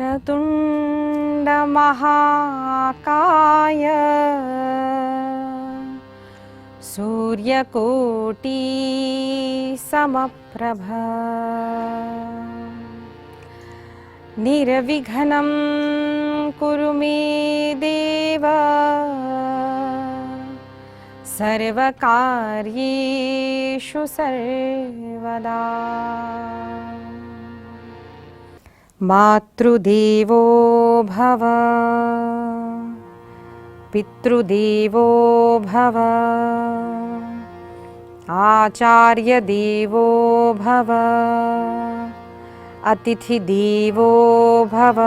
वक्रतुण्ड महाकाय सूर्यकोटि समप्रभ निर्विघ्नं कुरु मे देव सर्वकार्येषु सर्वदा। मातृदेवो भव पितृदेवो भव आचार्यदेवो भव अतिथिदेवो भव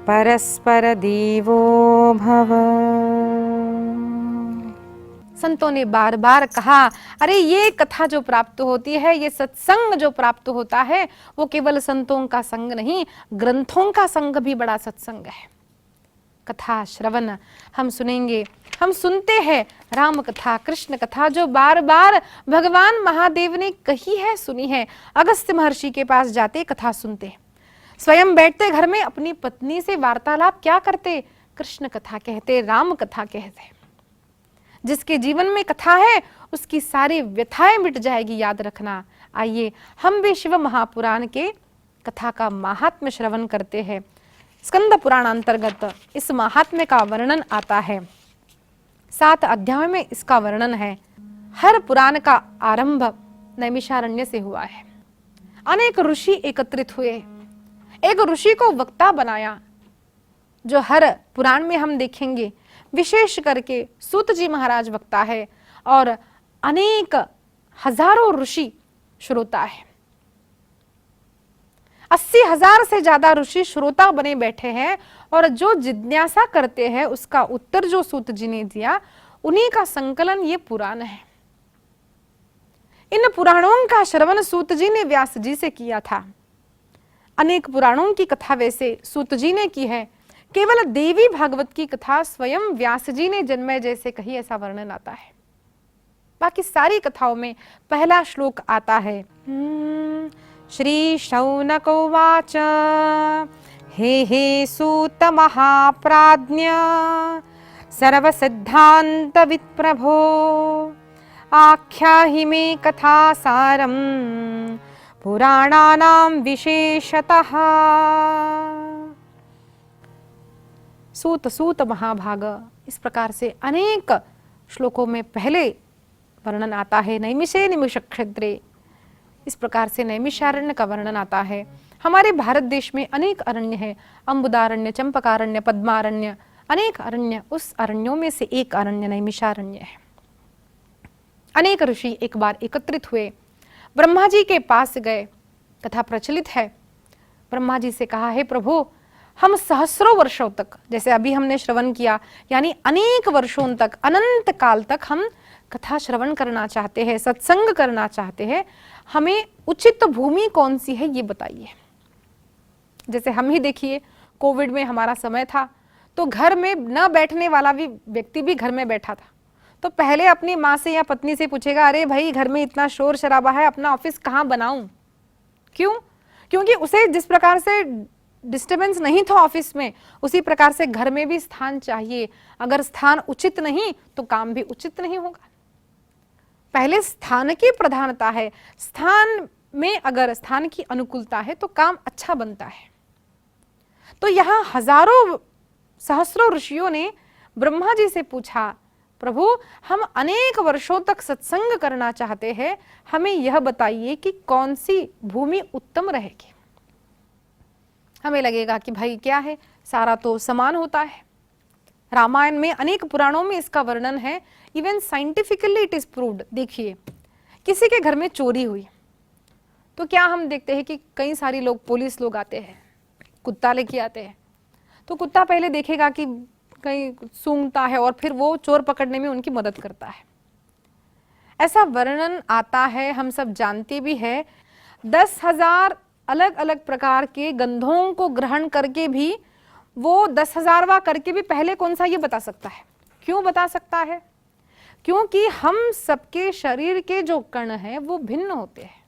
परस्परदेवो भव। संतों ने बार बार कहा, अरे ये कथा जो प्राप्त होती है, ये सत्संग जो प्राप्त होता है, वो केवल संतों का संग नहीं, ग्रंथों का संग भी बड़ा सत्संग है। कथा श्रवण हम सुनेंगे, हम सुनते हैं राम कथा, कृष्ण कथा जो बार बार भगवान महादेव ने कही है, सुनी है। अगस्त्य महर्षि के पास जाते कथा सुनते, स्वयं बैठते घर में अपनी पत्नी से वार्तालाप क्या करते, कृष्ण कथा कहते, राम कथा कहते। जिसके जीवन में कथा है उसकी सारी व्यथाएं मिट जाएगी, याद रखना। आइए हम भी शिव महापुराण के कथा का महात्म्य श्रवण करते हैं। स्कंद पुराण अंतर्गत इस महात्म्य का वर्णन आता है। 7 अध्याय में इसका वर्णन है। हर पुराण का आरंभ नैमिषारण्य से हुआ है। अनेक ऋषि एकत्रित हुए, एक ऋषि को वक्ता बनाया, जो हर पुराण में हम देखेंगे। विशेष करके सूत जी महाराज वक्ता है और अनेक हजारों ऋषि श्रोता है। 80,000 से ज्यादा ऋषि श्रोता बने बैठे हैं और जो जिज्ञासा करते हैं उसका उत्तर जो सूत जी ने दिया, उन्हीं का संकलन ये पुराण है। इन पुराणों का श्रवण सूत जी ने व्यास जी से किया था। अनेक पुराणों की कथा वैसे सूत जी ने की है, केवल देवी भागवत की कथा स्वयं व्यास जी ने जन्मय जैसे कही, ऐसा वर्णन आता है। बाकी सारी कथाओं में पहला श्लोक आता है, श्री शौनक उवाच हे सूत महाप्राज्ञ सर्व सिद्धांत विप्रभो आख्याहि मे कथा सारम पुराणानां विशेषतः। सूत महाभाग, इस प्रकार से अनेक श्लोकों में पहले वर्णन आता है। नैमिषे निमिष क्षेत्रे, इस प्रकार से नैमिषारण्य का वर्णन आता है। हमारे भारत देश में अनेक अरण्य हैं, अम्बुदारण्य, चंपकारण्य, पद्मारण्य, अनेक अरण्य। उस अरण्यों में से एक अरण्य नैमिषारण्य है। अनेक ऋषि एक बार एकत्रित हुए, ब्रह्मा जी के पास गए। कथा प्रचलित है। ब्रह्मा जी से कहा, हे प्रभु, हम सहस्रों वर्षों तक, जैसे अभी हमने श्रवण किया, यानी अनेक वर्षों तक, अनंत काल तक हम कथा श्रवण करना चाहते हैं, सत्संग करना चाहते हैं। हमें उचित भूमि कौन सी है ये बताइए। जैसे हम ही देखिए, कोविड में हमारा समय था, तो घर में न बैठने वाला भी व्यक्ति भी घर में बैठा था। तो पहले अपनी माँ से या पत्नी से पूछेगा, अरे भाई घर में इतना शोर शराबा है, अपना ऑफिस कहाँ बनाऊं? क्यों? क्योंकि उसे जिस प्रकार से डिस्टर्बेंस नहीं था ऑफिस में, उसी प्रकार से घर में भी स्थान चाहिए। अगर स्थान उचित नहीं तो काम भी उचित नहीं होगा। पहले स्थान की प्रधानता है। स्थान में अगर स्थान की अनुकूलता है तो काम अच्छा बनता है। तो यहां हजारों सहस्रों ऋषियों ने ब्रह्मा जी से पूछा, प्रभु, हम अनेक वर्षों तक सत्संग करना चाहते हैं, हमें यह बताइए कि कौन सी भूमि उत्तम रहेगी। हमें लगेगा कि भाई क्या है, सारा तो समान होता है। रामायण में, अनेक पुराणों में इसका वर्णन है। Even scientifically it is proved. देखिए, किसी के घर में चोरी हुई तो क्या हम देखते हैं कि कई सारी लोग, पुलिस लोग आते हैं, कुत्ता लेके आते हैं। तो कुत्ता पहले देखेगा कि कहीं सूंघता है और फिर वो चोर पकड़ने में उनकी मदद करता है। ऐसा वर्णन आता है, हम सब जानते भी है। 10,000 अलग अलग प्रकार के गंधों को ग्रहण करके भी वो 10,000वां करके भी पहले कौन सा ये बता सकता है। क्यों बता सकता है? क्योंकि हम सबके शरीर के जो कण हैं वो भिन्न होते हैं।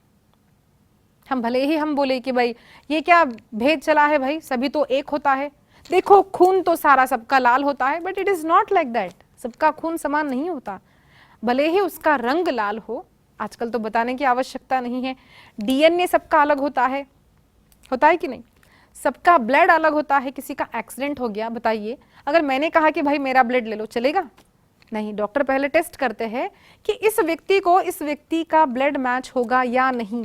हम भले ही हम बोले कि भाई ये क्या भेद चला है भाई, सभी तो एक होता है, देखो खून तो सारा सबका लाल होता है, but it is not like that. सबका खून समान नहीं होता, भले ही उसका रंग लाल हो, आजकल तो बताने की आवश्यकता नहीं है। डीएनए सबका अलग होता है कि नहीं? सबका ब्लड अलग होता है। किसी का एक्सीडेंट हो गया, बताइए, अगर मैंने कहा कि भाई मेरा ब्लड ले लो, चलेगा? नहीं, डॉक्टर पहले टेस्ट करते हैं कि इस व्यक्ति को इस व्यक्ति का ब्लड मैच होगा या नहीं।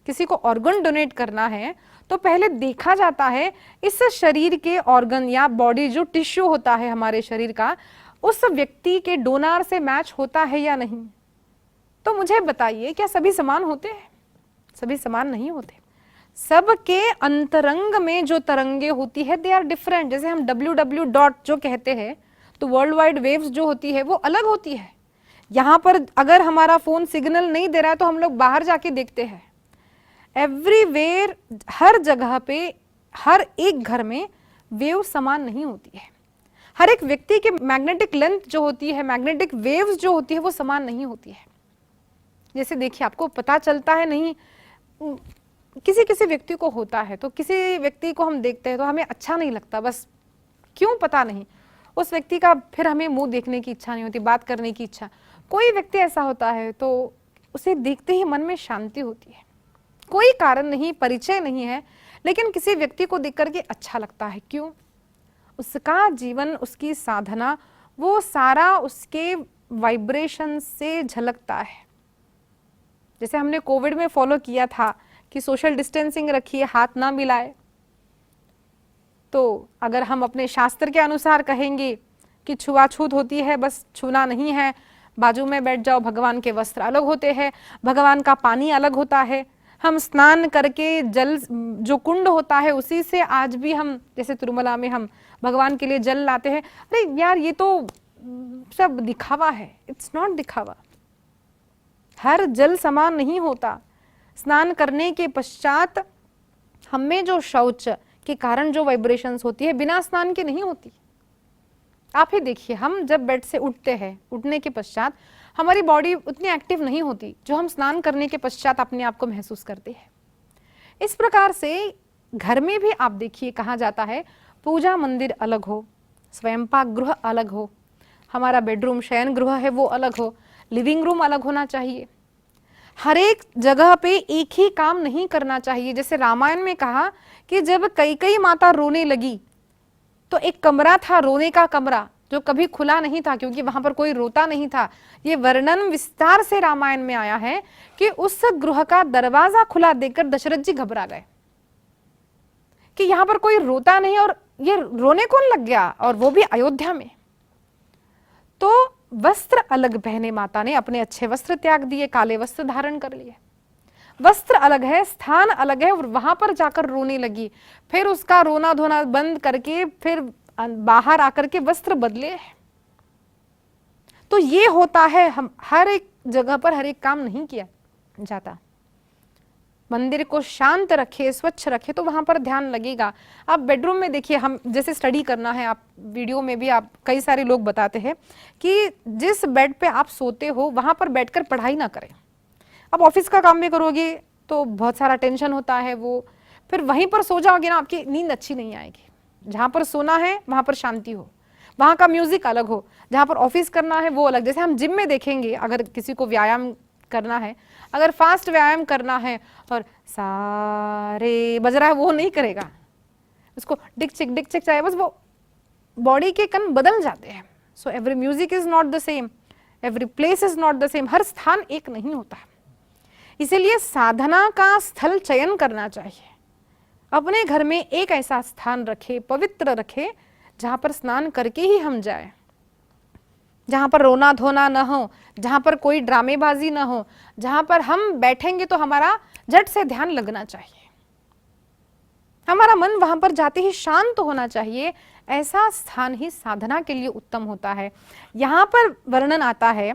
किसी को ऑर्गन डोनेट करना है तो पहले देखा जाता है इस शरीर के ऑर्गन या बॉडी जो टिश्यू होता है हमारे शरीर का, उस व्यक्ति के डोनर से मैच होता है या नहीं। तो मुझे बताइए, क्या सभी समान होते हैं? सभी समान नहीं होते। सबके अंतरंग में जो तरंगे होती है, दे आर डिफरेंट। जैसे हम www डॉट जो कहते हैं, तो वर्ल्ड वाइड वेव्स जो होती है वो अलग होती है। यहाँ पर अगर हमारा फोन सिग्नल नहीं दे रहा है तो हम लोग बाहर जाके देखते हैं। एवरीवेयर, हर जगह पे, हर एक घर में वेव समान नहीं होती है। हर एक व्यक्ति के मैग्नेटिक लेंथ जो होती है, मैग्नेटिक वेव्स जो होती है, वो समान नहीं होती है। जैसे देखिए, आपको पता चलता है नहीं, किसी किसी व्यक्ति को होता है, तो किसी व्यक्ति को हम देखते हैं तो हमें अच्छा नहीं लगता, बस क्यों पता नहीं, उस व्यक्ति का फिर हमें मुंह देखने की इच्छा नहीं होती, बात करने की इच्छा। कोई व्यक्ति ऐसा होता है तो उसे देखते ही मन में शांति होती है, कोई कारण नहीं, परिचय नहीं है, लेकिन किसी व्यक्ति को देख करके अच्छा लगता है। क्यों? उसका जीवन, उसकी साधना, वो सारा उसके वाइब्रेशन से झलकता है। जैसे हमने कोविड में फॉलो किया था कि सोशल डिस्टेंसिंग रखिए, हाथ ना मिलाए, तो अगर हम अपने शास्त्र के अनुसार कहेंगे कि छुआछूत होती है, बस छूना नहीं है, बाजू में बैठ जाओ, भगवान के वस्त्र अलग होते हैं, भगवान का पानी अलग होता है, हम स्नान करके जल जो कुंड होता है उसी से आज भी हम, जैसे तिरुमला में हम भगवान के लिए जल लाते हैं। अरे यार, ये तो सब दिखावा है। इट्स नॉट दिखावा। हर जल समान नहीं होता। स्नान करने के पश्चात हमें जो शौच के कारण जो वाइब्रेशंस होती है, बिना स्नान के नहीं होती। आप ही देखिए, हम जब बेड से उठते हैं, उठने के पश्चात हमारी बॉडी उतनी एक्टिव नहीं होती जो हम स्नान करने के पश्चात अपने आप को महसूस करते हैं। इस प्रकार से घर में भी आप देखिए, कहा जाता है पूजा मंदिर अलग हो, स्वयंपाक गृह अलग हो, हमारा बेडरूम शयन गृह है वो अलग हो, लिविंग रूम अलग होना चाहिए। हर एक जगह पे एक ही काम नहीं करना चाहिए। जैसे रामायण में कहा कि जब कैकेयी माता रोने लगी तो एक कमरा था, रोने का कमरा, जो कभी खुला नहीं था क्योंकि वहां पर कोई रोता नहीं था। ये वर्णन विस्तार से रामायण में आया है कि उस गृह का दरवाजा खुला देखकर दशरथ जी घबरा गए कि यहां पर कोई रोता नहीं, और ये रोने कौन लग गया, और वो भी अयोध्या में। तो वस्त्र अलग पहने माता ने, अपने अच्छे वस्त्र त्याग दिए, काले वस्त्र धारण कर लिए। वस्त्र अलग है, स्थान अलग है, और वहां पर जाकर रोने लगी। फिर उसका रोना धोना बंद करके फिर बाहर आकर के वस्त्र बदले। तो ये होता है, हम हर एक जगह पर हर एक काम नहीं किया जाता। मंदिर को शांत रखे, स्वच्छ रखे, तो वहां पर ध्यान लगेगा। आप बेडरूम में देखिए, हम जैसे स्टडी करना है, आप वीडियो में भी आप कई सारे लोग बताते हैं कि जिस बेड पे आप सोते हो वहां पर बैठकर पढ़ाई ना करें। आप ऑफिस का काम भी करोगे तो बहुत सारा टेंशन होता है, वो फिर वहीं पर सो जाओगे ना, आपकी नींद अच्छी नहीं आएगी। जहां पर सोना है वहां पर शांति हो, वहां का म्यूजिक अलग हो, जहां पर ऑफिस करना है वो अलग। जैसे हम जिम में देखेंगे, अगर किसी को व्यायाम करना है, अगर फास्ट व्यायाम करना है और सारे बज रहा है, वो नहीं करेगा, उसको डिक चिक चाहिए, बस वो बॉडी के कण बदल जाते हैं। So every music is not the same, every place is not the same, हर स्थान एक नहीं होता। इसीलिए साधना का स्थल चयन करना चाहिए। अपने घर में एक ऐसा स्थान रखे, पवित्र रखे, जहां पर स्नान करके ही हम जाए, जहां पर रोना धोना न हो, जहां पर कोई ड्रामेबाजी न हो, जहां पर हम बैठेंगे तो हमारा झट से ध्यान लगना चाहिए, हमारा मन वहां पर जाते ही शांत होना चाहिए। ऐसा स्थान ही साधना के लिए उत्तम होता है। यहां पर वर्णन आता है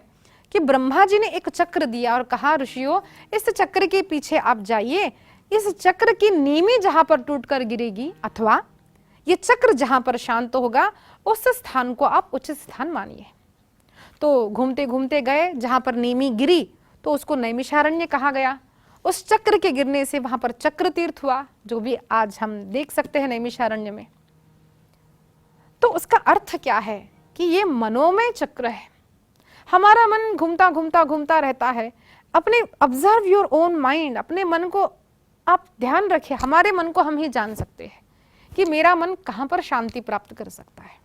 कि ब्रह्मा जी ने एक चक्र दिया और कहा, ऋषियों इस चक्र के पीछे आप जाइए, इस चक्र की नीमी जहां पर टूटकर गिरेगी अथवा ये चक्र जहां पर शांत होगा, उस स्थान को आप उचित स्थान मानिए। तो घूमते घूमते गए, जहां पर नीमी गिरी तो उसको नैमिषारण्य कहा गया, उस चक्र के गिरने से वहां पर चक्र तीर्थ हुआ, जो भी आज हम देख सकते हैं नैमिषारण्य में। तो उसका अर्थ क्या है कि ये मनोमय चक्र है। हमारा मन घूमता घूमता घूमता रहता है। अपने ऑब्जर्व योर ओन माइंड, अपने मन को आप ध्यान रखिए। हमारे मन को हम ही जान सकते हैं कि मेरा मन कहाँ पर शांति प्राप्त कर सकता है।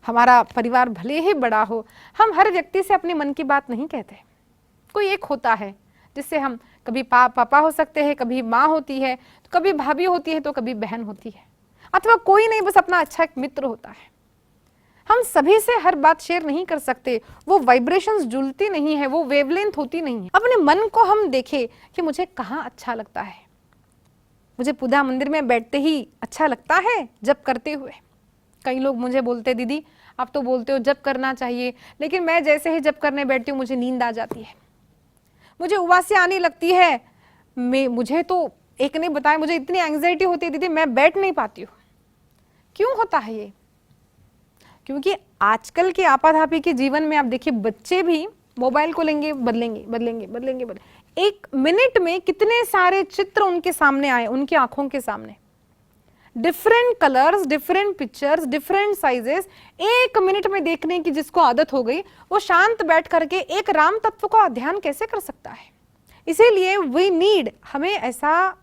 हमारा परिवार भले ही बड़ा हो, हम हर व्यक्ति से अपने मन की बात नहीं कहते। कोई एक होता है जिससे हम, कभी पापा हो सकते हैं, कभी माँ होती है, तो कभी भाभी होती है, तो कभी बहन होती है, अथवा कोई नहीं, बस अपना अच्छा एक मित्र होता है। हम सभी से हर बात शेयर नहीं कर सकते, वो वाइब्रेशंस जुलती नहीं है, वो वेवलेंथ होती नहीं है। अपने मन को हम देखें कि मुझे कहाँ अच्छा लगता है। मुझे पूजा मंदिर में बैठते ही अच्छा लगता है, जप करते हुए। कई लोग मुझे बोलते, दीदी आप तो बोलते हो जप करना चाहिए, लेकिन मैं जैसे ही जप करने बैठती हूँ मुझे नींद आ जाती है, मुझे उबासी आने लगती है। मुझे तो एक ने बताया, मुझे इतनी एंग्जाइटी होती है दीदी, मैं बैठ नहीं पाती हूँ। क्यों होता है ये? क्योंकि आजकल के आपाधापी के जीवन में आप देखिए, बच्चे भी मोबाइल को लेंगे, बदलेंगे बदलेंगे बदलेंगे बदलेंगे। एक मिनट में कितने सारे चित्र उनके सामने आए, उनकी आंखों के सामने, different colours, different pictures, different sizes. एक मिनट में देखने की जिसको आदत हो गई, वो शांत बैठ करके एक राम तत्व का अध्ययन कैसे कर सकता है? इसीलिए वी नीड, हमें ऐसा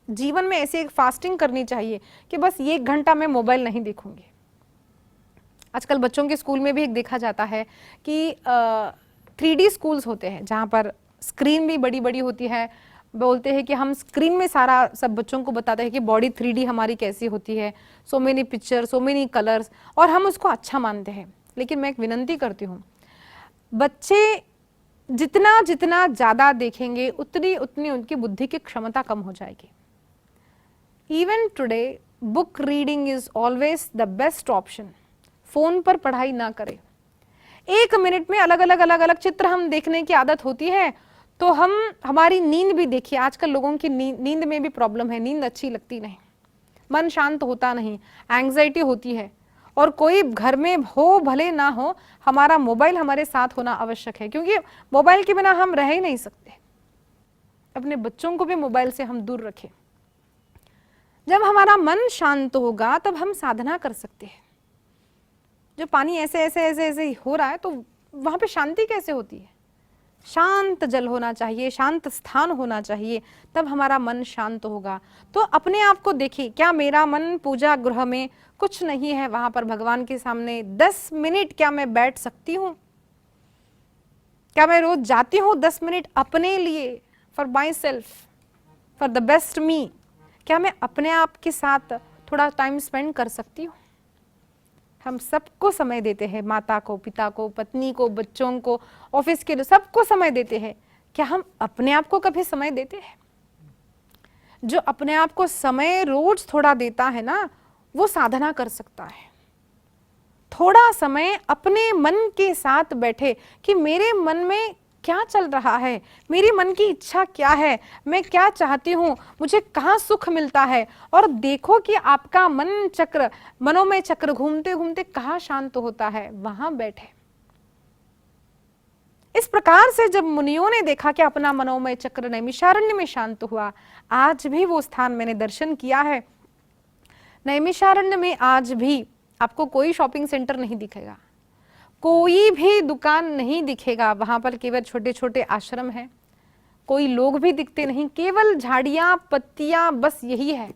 जीवन में ऐसी एक फास्टिंग करनी चाहिए कि बस 1 घंटा मैं मोबाइल नहीं देखूंगी। आजकल बच्चों के स्कूल में भी एक देखा जाता है कि 3D स्कूल्स होते हैं, जहाँ पर स्क्रीन भी बड़ी बड़ी होती है। बोलते हैं कि हम स्क्रीन में सारा सब बच्चों को बताते हैं कि बॉडी 3D हमारी कैसी होती है, so many picture, so many colours, और हम उसको अच्छा मानते हैं। लेकिन मैं एक विनंती करती हूँ, बच्चे जितना जितना ज़्यादा देखेंगे उतनी उतनी उनकी बुद्धि की क्षमता कम हो जाएगी। Even today book reading is always the best option. Phone पर पढ़ाई ना करें। 1 मिनट में अलग अलग चित्र हम देखने की आदत होती है, तो हमारी नींद भी देखिए, आजकल लोगों की नींद में भी प्रॉब्लम है, नींद अच्छी लगती नहीं, मन शांत होता नहीं, एंग्जाइटी होती है। और कोई घर में हो भले ना हो, हमारा मोबाइल हमारे साथ होना आवश्यक है, क्योंकि मोबाइल के बिना हम रह ही नहीं सकते। अपने बच्चों को भी मोबाइल से हम दूर रखें। जब हमारा मन शांत होगा तब हम साधना कर सकते हैं। जो पानी ऐसे ऐसे ऐसे ऐसे हो रहा है, तो वहां पे शांति कैसे होती है? शांत जल होना चाहिए, शांत स्थान होना चाहिए, तब हमारा मन शांत होगा। तो अपने आप को देखिए, क्या मेरा मन पूजा गृह में कुछ नहीं है, वहां पर भगवान के सामने 10 मिनट क्या मैं बैठ सकती हूँ? क्या मैं रोज जाती हूँ 10 मिनट अपने लिए, for myself, for the best me? क्या मैं अपने आप के साथ थोड़ा टाइम स्पेंड कर सकती हूँ? हम सबको समय देते हैं, माता को, पिता को, पत्नी को, बच्चों को, ऑफिस के लिए, सबको समय देते हैं। क्या हम अपने आप को कभी समय देते हैं? जो अपने आप को समय रोज थोड़ा देता है ना, वो साधना कर सकता है। थोड़ा समय अपने मन के साथ बैठे कि मेरे मन में क्या चल रहा है, मेरी मन की इच्छा क्या है, मैं क्या चाहती हूँ, मुझे कहाँ सुख मिलता है। और देखो कि आपका मन चक्र, मनोमय चक्र घूमते घूमते कहाँ शांत होता है, वहां बैठे। इस प्रकार से जब मुनियों ने देखा कि अपना मनोमय चक्र नैमिषारण्य में शांत हुआ, आज भी वो स्थान मैंने दर्शन किया है। नैमिषारण्य में आज भी आपको कोई शॉपिंग सेंटर नहीं दिखेगा, कोई भी दुकान नहीं दिखेगा। वहां पर केवल छोटे छोटे आश्रम हैं, कोई लोग भी दिखते नहीं, केवल झाड़ियां, पत्तियां, बस यही है।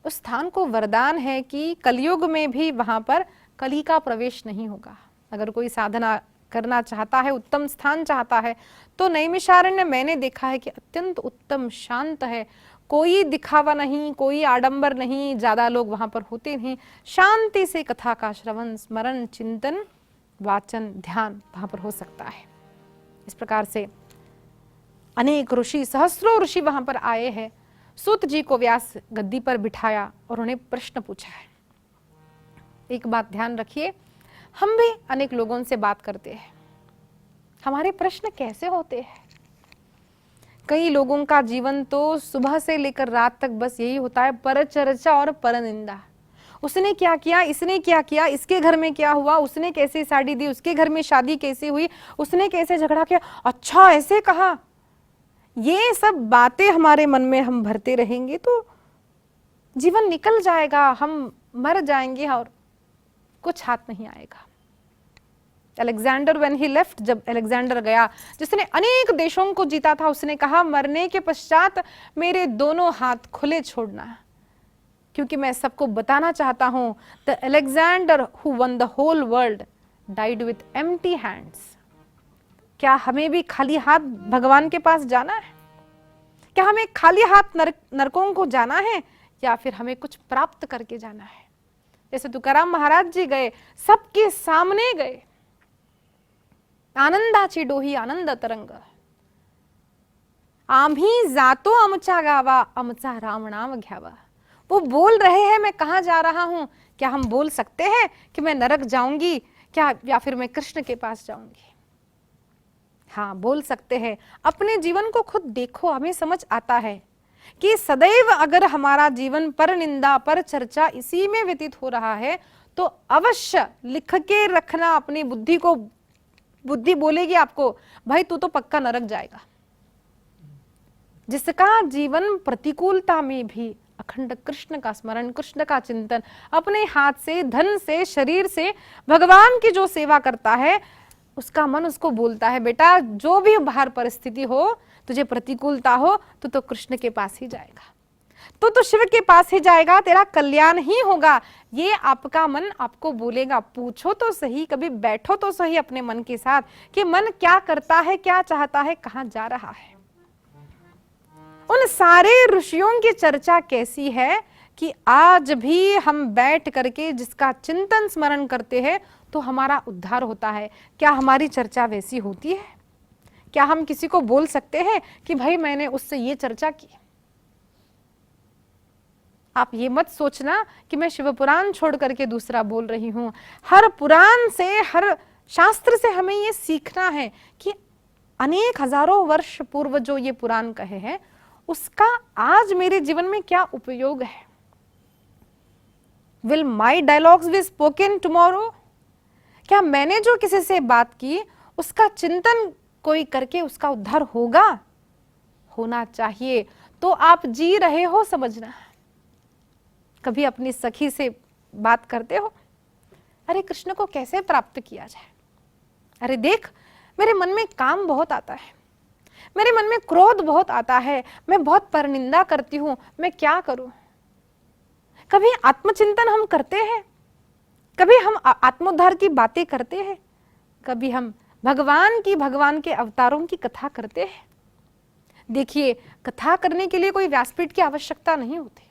उस स्थान को वरदान है कि कलयुग में भी वहां पर कली का प्रवेश नहीं होगा। अगर कोई साधना करना चाहता है, उत्तम स्थान चाहता है, तो नैमिषारण्य मैंने देखा है कि अत्यंत उत्तम, शांत है। कोई दिखावा नहीं, कोई आडंबर नहीं, ज्यादा लोग वहां पर होते नहीं। शांति से कथा का श्रवण, स्मरण, चिंतन, वाचन, ध्यान वहां पर हो सकता है। इस प्रकार से अनेक ऋषि, सहस्रों ऋषि वहां पर आए हैं। सूत जी को व्यास गद्दी पर बिठाया और उन्हें प्रश्न पूछा है। एक बात ध्यान रखिए, हम भी अनेक लोगों से बात करते हैं, हमारे प्रश्न कैसे होते हैं? कई लोगों का जीवन तो सुबह से लेकर रात तक बस यही होता है, परचर्चा और परनिंदा। उसने क्या किया, इसने क्या किया, इसके घर में क्या हुआ, उसने कैसे साड़ी दी, उसके घर में शादी कैसे हुई, उसने कैसे झगड़ा किया, अच्छा ऐसे कहा, ये सब बातें हमारे मन में हम भरते रहेंगे तो जीवन निकल जाएगा, हम मर जाएंगे और कुछ हाथ नहीं आएगा। अलेक्जेंडर व्हेन ही लेफ्ट, जब अलेक्जेंडर गया, जिसने अनेक देशों को जीता था, उसने कहा मरने के पश्चात मेरे दोनों हाथ खुले छोड़ना, क्योंकि मैं सबको बताना चाहता हूं the Alexander who won the whole world died with empty hands. क्या हमें भी खाली हाथ भगवान के पास जाना है? क्या हमें खाली हाथ नरकों को जाना है, या फिर हमें कुछ प्राप्त करके जाना है? जैसे तुकाराम महाराज जी गए, सबके सामने गए, आनंदाची डोही आनंद तरंग, आम्ही जातो आमचा गावा आमचा राम नाम घ्यावा। वो बोल रहे हैं मैं कहाँ जा रहा हूं। क्या हम बोल सकते हैं कि मैं नरक जाऊंगी क्या, या फिर मैं कृष्ण के पास जाऊंगी? हाँ, बोल सकते हैं। अपने जीवन को खुद देखो, हमें समझ आता है कि सदैव अगर हमारा जीवन पर निंदा पर चर्चा इसी में व्यतीत हो रहा है तो अवश्य लिख के रखना अपनी बुद्धि को। बुद्धि बोलेगी आपको भाई तू तो पक्का नरक जाएगा। जिसका जीवन प्रतिकूलता में भी अखंड कृष्ण का स्मरण, कृष्ण का चिंतन, अपने हाथ से, धन से, शरीर से भगवान की जो सेवा करता है, उसका मन उसको बोलता है बेटा जो भी बाहर परिस्थिति हो, तुझे प्रतिकूलता हो, तो कृष्ण के पास ही जाएगा, तो शिव के पास ही जाएगा, तेरा कल्याण ही होगा। ये आपका मन आपको बोलेगा। पूछो तो सही, कभी बैठो तो सही अपने मन के साथ कि मन क्या करता है, क्या चाहता है, कहां जा रहा है। उन सारे ऋषियों की चर्चा कैसी है कि आज भी हम बैठ करके जिसका चिंतन स्मरण करते हैं तो हमारा उद्धार होता है। क्या हमारी चर्चा वैसी होती है? क्या हम किसी को बोल सकते हैं कि भाई मैंने उससे ये चर्चा की? आप ये मत सोचना कि मैं शिव पुराण छोड़ करके दूसरा बोल रही हूं। हर पुराण से, हर शास्त्र से हमें ये सीखना है कि अनेक हजारों वर्ष पूर्व जो ये पुराण कहे हैं उसका आज मेरे जीवन में क्या उपयोग है। Will my dialogues be spoken tomorrow? क्या मैंने जो किसी से बात की उसका चिंतन कोई करके उसका उद्धार होगा? होना चाहिए। तो आप जी रहे हो, समझना। कभी अपनी सखी से बात करते हो, अरे कृष्ण को कैसे प्राप्त किया जाए? अरे देख मेरे मन में काम बहुत आता है, मेरे मन में क्रोध बहुत आता है, मैं बहुत परनिंदा करती हूं, मैं क्या करूं? कभी आत्मचिंतन हम करते हैं, कभी हम आत्मोद्धार की बातें करते हैं, कभी हम भगवान के अवतारों की कथा करते हैं। देखिए, कथा करने के लिए कोई व्यासपीठ की आवश्यकता नहीं होती।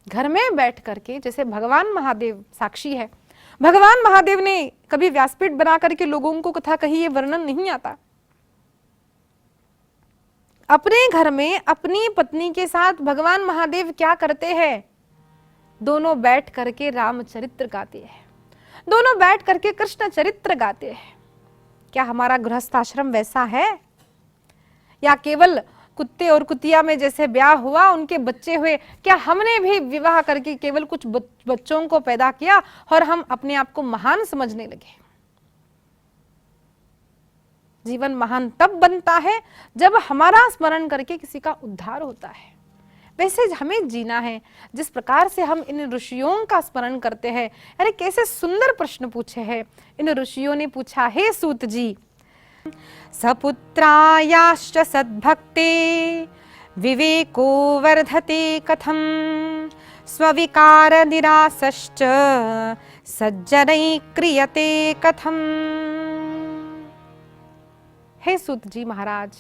घर में बैठ करके, जैसे भगवान महादेव साक्षी है, भगवान महादेव ने कभी व्यासपीठ बना करके लोगों को कथा कही, ये वर्णन नहीं आता। अपने घर में अपनी पत्नी के साथ भगवान महादेव क्या करते हैं? दोनों बैठ करके रामचरित्र गाते हैं, दोनों बैठ करके कृष्ण चरित्र गाते हैं। क्या हमारा गृहस्थ आश्रम वैसा है? या केवल कुत्ते और कुतिया में जैसे ब्याह हुआ, उनके बच्चे हुए, क्या हमने भी विवाह करके केवल कुछ बच्चों को पैदा किया और हम अपने आप को महान समझने लगे? जीवन महान तब बनता है जब हमारा स्मरण करके किसी का उद्धार होता है। वैसे हमें जीना है जिस प्रकार से हम इन ऋषियों का स्मरण करते हैं। अरे कैसे सुंदर प्रश्न पूछे हैं इन ऋषियों ने। पूछा, हे सूत जी, सपुत्रायाश्च सद्भक्ते विवेको वर्धते कथम स्विकार निरासश्च सज्जनै क्रियते कथम। हे सूत जी महाराज,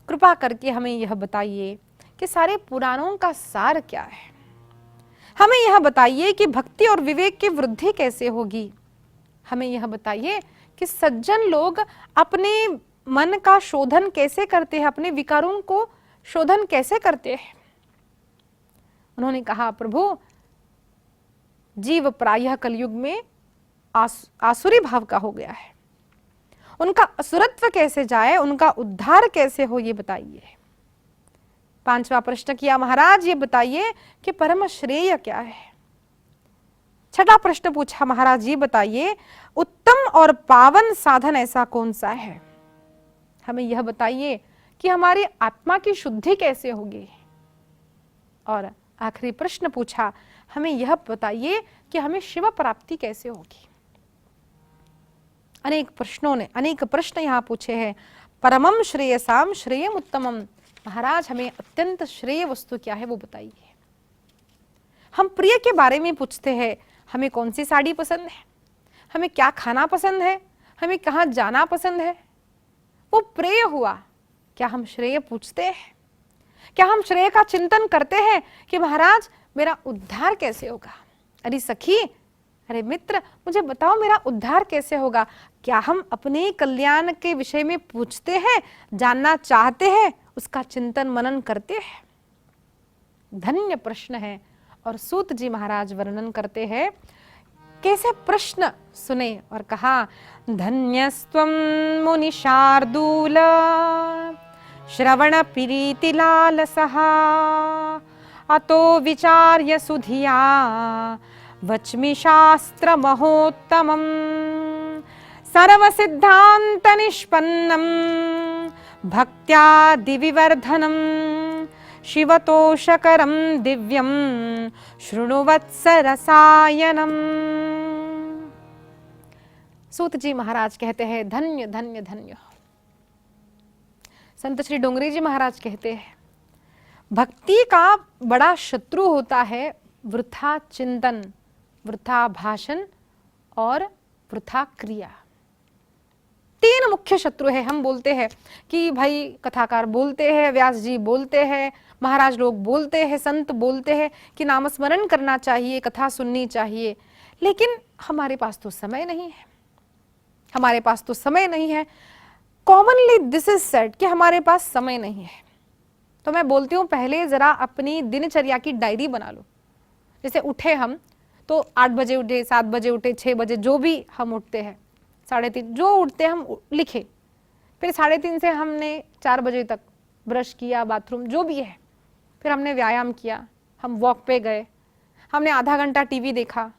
कृपा करके हमें यह बताइए कि सारे पुराणों का सार क्या है। हमें यह बताइए कि भक्ति और विवेक की वृद्धि कैसे होगी। हमें यह बताइए कि सज्जन लोग अपने मन का शोधन कैसे करते हैं, अपने विकारों को शोधन कैसे करते हैं। उन्होंने कहा, प्रभु जीव प्रायः कलयुग में आसुरी भाव का हो गया है, उनका असुरत्व कैसे जाए, उनका उद्धार कैसे हो, ये बताइए। पांचवा प्रश्न किया, महाराज ये बताइए कि परम श्रेय क्या है। छठा प्रश्न पूछा, महाराज ये बताइए उत्तम और पावन साधन ऐसा कौन सा है। हमें यह बताइए कि हमारी आत्मा की शुद्धि कैसे होगी। और आखिरी प्रश्न पूछा, हमें यह बताइए कि हमें शिव प्राप्ति कैसे होगी। अनेक प्रश्न यहाँ पूछे हैं। परमम श्रेयसाम श्रेयम उत्तमम, महाराज हमें अत्यंत श्रेय वस्तु क्या है वो बताइए। हम प्रिय के बारे में पूछते हैं, हमें कौन सी साड़ी पसंद है, हमें क्या खाना पसंद है, हमें कहाँ जाना पसंद है, वो प्रिय हुआ। क्या हम श्रेय पूछते हैं? क्या हम श्रेय का चिंतन करते हैं कि महाराज मेरा उद्धार कैसे होगा? अरे सखी, अरे मित्र, मुझे बताओ मेरा उद्धार कैसे होगा? क्या हम अपने कल्याण के विषय में पूछते हैं, जानना चाहते हैं, उसका चिंतन मनन करते हैं? धन्य प्रश्न है। और सूत जी महाराज वर्णन करते हैं कैसे प्रश्न सुने और कहा, धन्यस्त्वं मुनि शार्दूल श्रवण प्रीतिलालसः अतो विचार्य सुधिया वच्मि शास्त्र महोत्तमं सर्व सिद्धांत निष्पन्नं भक्त्या दिविवर्धनं शिवतोषकरं दिव्यं शृणुवत्स रसायनम। सूत जी महाराज कहते हैं, धन्य धन्य धन्य। संत श्री डोंगरी जी महाराज कहते हैं, भक्ति का बड़ा शत्रु होता है वृथा चिंतन, वृथा भाषण और वृथा क्रिया। तीन मुख्य शत्रु है। हम बोलते हैं कि भाई कथाकार बोलते हैं, व्यास जी बोलते हैं, महाराज लोग बोलते हैं, संत बोलते हैं कि नामस्मरण करना चाहिए, कथा सुननी चाहिए, लेकिन हमारे पास तो समय नहीं है। हमारे पास तो समय नहीं है। कॉमनली दिस इज सेड कि हमारे पास समय नहीं है। तो मैं बोलती हूँ पहले जरा अपनी दिनचर्या की डायरी बना लो। जैसे उठे हम तो 8 बजे उठे, 7 बजे उठे, 6 बजे जो भी हम उठते हैं, 3:30 जो उठते हम लिखे। फिर 3:30 से हमने 4 बजे तक ब्रश किया, बाथरूम जो भी है, फिर हमने व्यायाम किया, हम वॉक पे गए, हमने आधा घंटा टीवी देखा,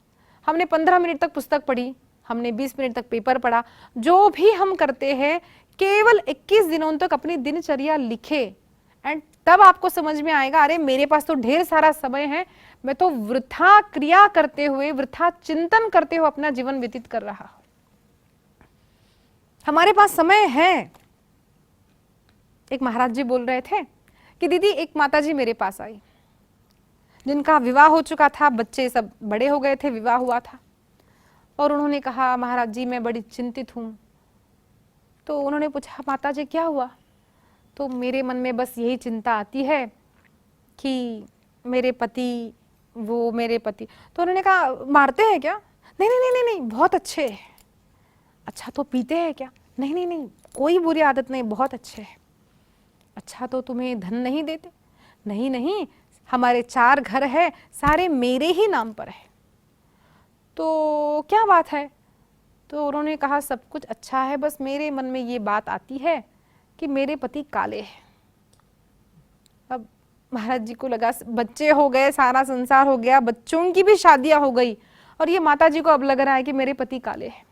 हमने 15 मिनट तक पुस्तक पढ़ी, हमने 20 मिनट तक पेपर पढ़ा। जो भी हम करते हैं केवल 21 दिनों तक अपनी दिनचर्या लिखे, एंड तब आपको समझ में आएगा अरे मेरे पास तो ढेर सारा समय है, मैं तो वृथा क्रिया करते हुए, वृथा चिंतन करते हुए अपना जीवन व्यतीत कर रहा हूं। हमारे पास समय है। एक महाराज जी बोल रहे थे कि दीदी एक माता जी मेरे पास आई जिनका विवाह हो चुका था, बच्चे सब बड़े हो गए थे, विवाह हुआ था, और उन्होंने कहा महाराज जी मैं बड़ी चिंतित हूं। तो उन्होंने पूछा माता जी क्या हुआ? तो मेरे मन में बस यही चिंता आती है कि मेरे पति, वो मेरे पति। तो उन्होंने कहा मारते हैं क्या? नहीं नहीं नहीं नहीं, बहुत अच्छे हैं। अच्छा तो पीते हैं क्या? नहीं नहीं नहीं, कोई बुरी आदत नहीं, बहुत अच्छे हैं। अच्छा तो तुम्हें धन नहीं देते? नहीं नहीं, हमारे 4 घर है, सारे मेरे ही नाम पर है। तो क्या बात है? तो उन्होंने कहा सब कुछ अच्छा है, बस मेरे मन में ये बात आती है कि मेरे पति काले हैं। अब महाराज जी को लगा बच्चे हो गए, सारा संसार हो गया, बच्चों की भी शादियां हो गई, और ये माता जी को अब लग रहा है कि मेरे पति काले हैं।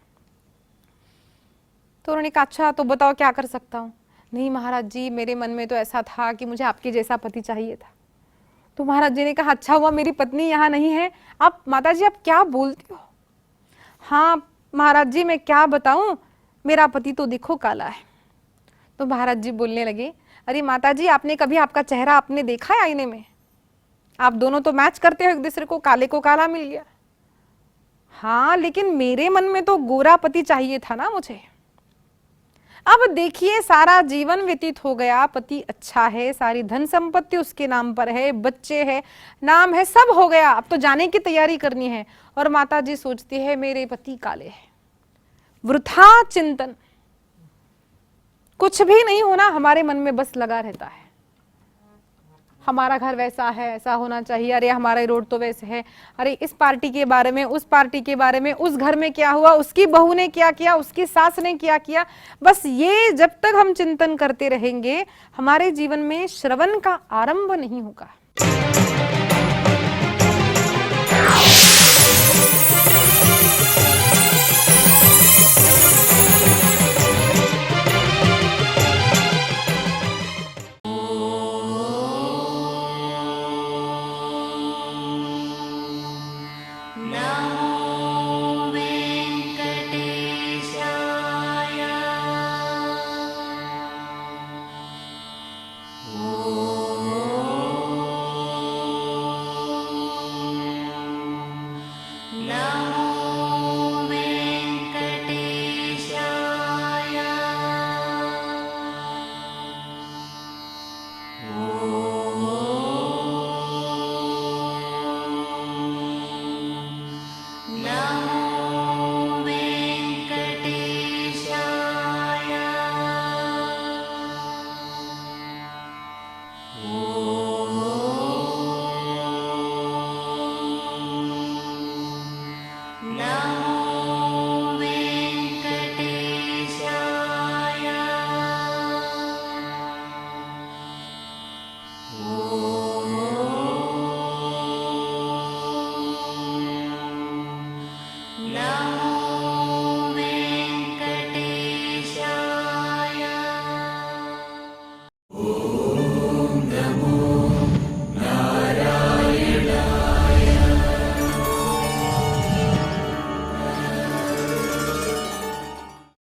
तो उन्होंने कहा अच्छा तो बताओ क्या कर सकता हूँ? नहीं महाराज जी मेरे मन में तो ऐसा था कि मुझे आपके जैसा पति चाहिए था। तो महाराज जी ने कहा अच्छा हुआ मेरी पत्नी यहाँ नहीं है। आप माता जी आप क्या बोलती हो? हाँ महाराज जी मैं क्या बताऊं, मेरा पति तो देखो काला है। तो महाराज जी बोलने लगे अरे माता जी आपने कभी आपका चेहरा आपने देखा है आईने में? आप दोनों तो मैच करते हो एक दूसरे को, काले को काला मिल गया। हाँ लेकिन मेरे मन में तो गोरा पति चाहिए था ना मुझे। अब देखिए सारा जीवन व्यतीत हो गया, पति अच्छा है, सारी धन संपत्ति उसके नाम पर है, बच्चे हैं, नाम है, सब हो गया, अब तो जाने की तैयारी करनी है, और माता जी सोचती है मेरे पति काले हैं। वृथा चिंतन, कुछ भी नहीं होना हमारे मन में बस लगा रहता है। हमारा घर वैसा है, ऐसा होना चाहिए, अरे हमारा रोड तो वैसे है, अरे इस पार्टी के बारे में, उस पार्टी के बारे में, उस घर में क्या हुआ, उसकी बहू ने क्या किया, उसकी सास ने क्या किया। बस ये जब तक हम चिंतन करते रहेंगे हमारे जीवन में श्रवण का आरंभ नहीं होगा। ॐ